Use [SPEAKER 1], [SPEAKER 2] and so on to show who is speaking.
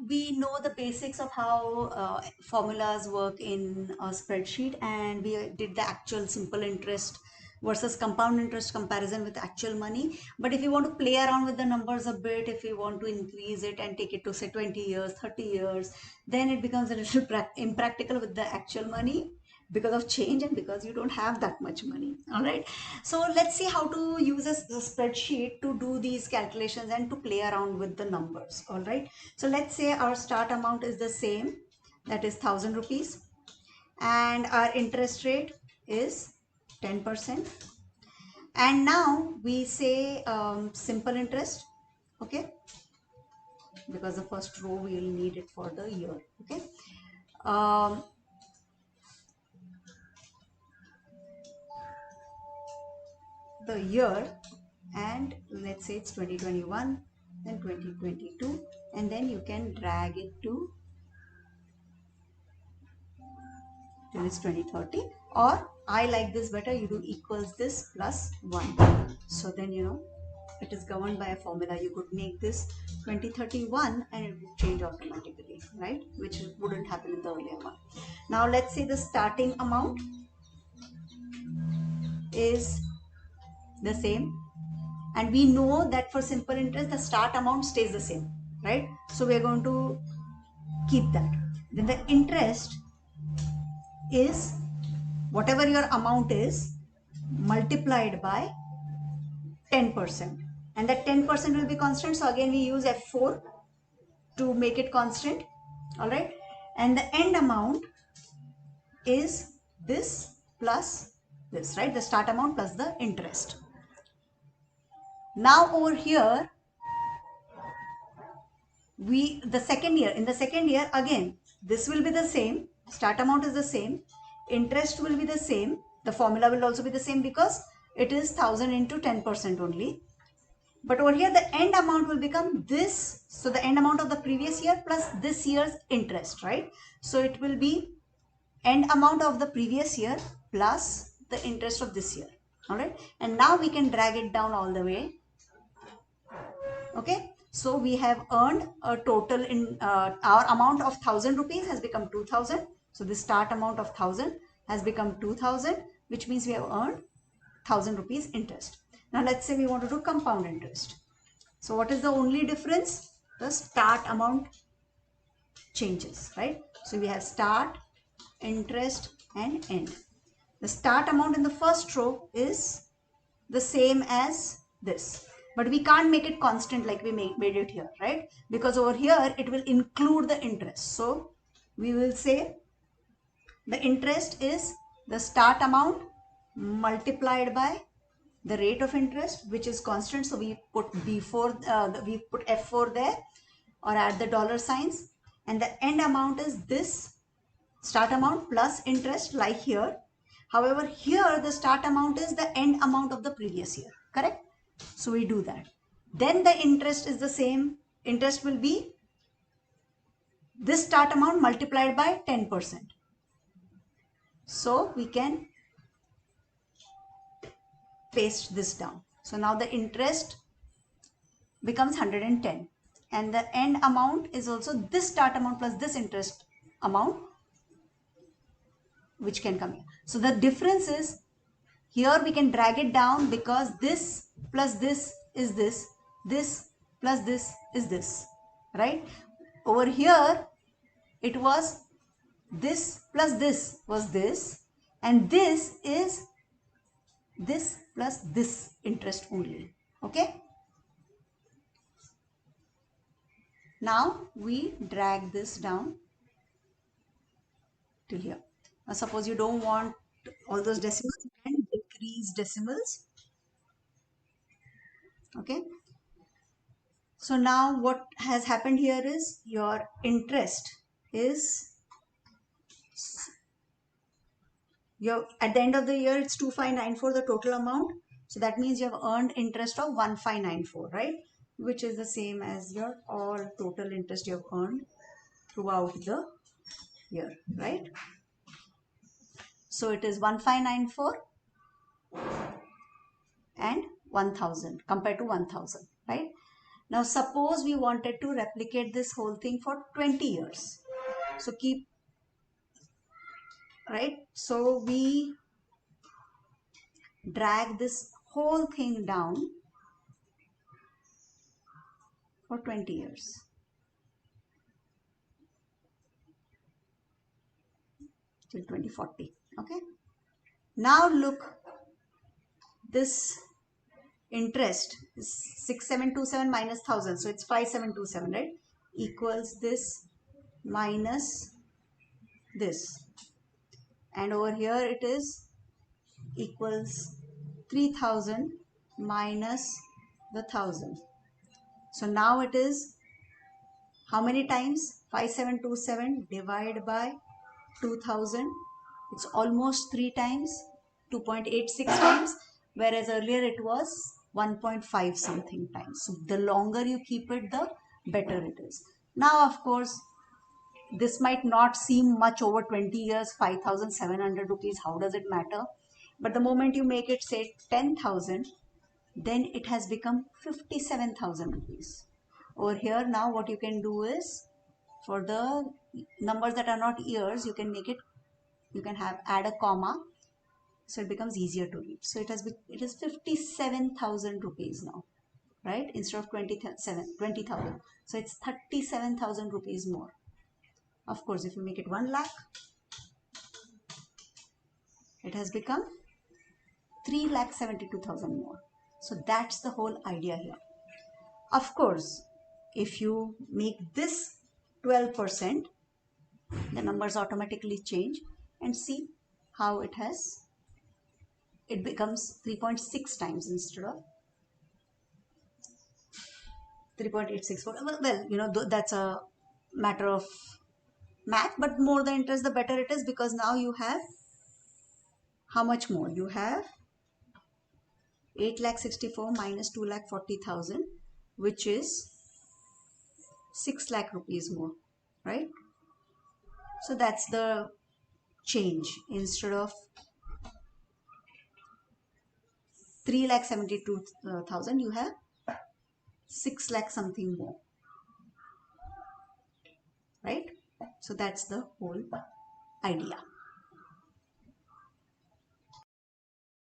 [SPEAKER 1] we know the basics of how formulas work in a spreadsheet, and we did the actual simple interest versus compound interest comparison with actual money. But if you want to play around with the numbers a bit, if you want to increase it and take it to say 20 years, 30 years, then it becomes a little impractical with the actual money because of change and because you don't have that much money. All right, so let's see how to use a spreadsheet to do these calculations and to play around with the numbers. All right, so let's say our start amount is the same, that is 1000 rupees, and our interest rate is 10%. And now we say simple interest, okay, because the first row we will need it for the year. Okay, um, the year, and let's say it's 2021, then 2022, and then you can drag it to till it's 2030, or I like this better, you do equals this plus 1. So then it is governed by a formula. You could make this 2031 and it would change automatically, right, which wouldn't happen in the earlier one. Now let's say the starting amount is the same, and we know that for simple interest the start amount stays the same, right? So we're going to keep that. Then the interest is whatever your amount is multiplied by 10%, and that 10% will be constant. So again we use F4 to make it constant. All right, and the end amount is this plus this, right? The start amount plus the interest. Now over here the second year, in the second year again this will be the same, start amount is the same, interest will be the same, the formula will also be the same because it is 1000 into 10% only. But over here the end amount will become this, so the end amount of the previous year plus this year's interest, right? So it will be end amount of the previous year plus the interest of this year. All right, and now we can drag it down all the way. Okay, so we have earned a total in our amount of 1000 rupees has become 2000. So the start amount of 1000 has become 2000, which means we have earned 1000 rupees interest. Now let's say we want to do compound interest. So what is the only difference? The start amount changes, right? So we have start, interest and end. The start amount in the first row is the same as this, but we can't make it constant like we made it here, right? Because over here it will include the interest. So we will say the interest is the start amount multiplied by the rate of interest, which is constant. So we put before we put F4 there, or add the dollar signs, and the end amount is this start amount plus interest, like here. However, here the start amount is the end amount of the previous year, correct? So we do that. Then the interest is the same. Interest will be this start amount multiplied by 10%. So we can paste this down. So now the interest becomes 110, and the end amount is also this start amount plus this interest amount, which can come here. So the difference is here we can drag it down because this plus this is this, this plus this is this, right? Over here it was this plus this was this, and this is this plus this interest only. Okay, now we drag this down till here. Now suppose you don't want all those decimals, you can decrease decimals. Okay, so now what has happened here is your interest is your at the end of the year it's 2594, the total amount. So that means you have earned interest of 1594, right? Which is the same as your all total interest you have earned throughout the year, right? So it is 1594 and 1000 compared to 1000, right? Now suppose we wanted to replicate this whole thing for 20 years. So keep, right? So we drag this whole thing down for 20 years. Till 2040. Okay. Now look, this interest is 6727 minus 1000. So it's 5727, right? Equals this minus this. And over here it is equals 3000 minus the 1000. So now it is how many times? 5727 divided by 2000. It's almost 3 times, 2.86 times, whereas earlier it was 1.5 something times. So the longer you keep it, the better it is. Now, of course, this might not seem much over 20 years, 5,700 rupees. How does it matter? But the moment you make it say 10,000, then it has become 57,000 rupees. Over here now what you can do is, for the numbers that are not years, you can make it, you can have add a comma, so it becomes easier to read. So it is 57,000 rupees now, right? Instead of 20,000. So it's 37,000 rupees more. Of course, if you make it 1 lakh, it has become 3,72,000 more. So that's the whole idea here. Of course, if you make this 12%, the numbers automatically change, and see how it becomes 3.6 times instead of 3.864. Well, you know, that's a matter of math, but more the interest, the better it is, because now you have how much more? You have 8,64,000 minus 2,40,000, which is 6 lakh rupees more, right? So that's the change. Instead of 3,72,000, you have 6 lakh something more, right? So that's the whole idea.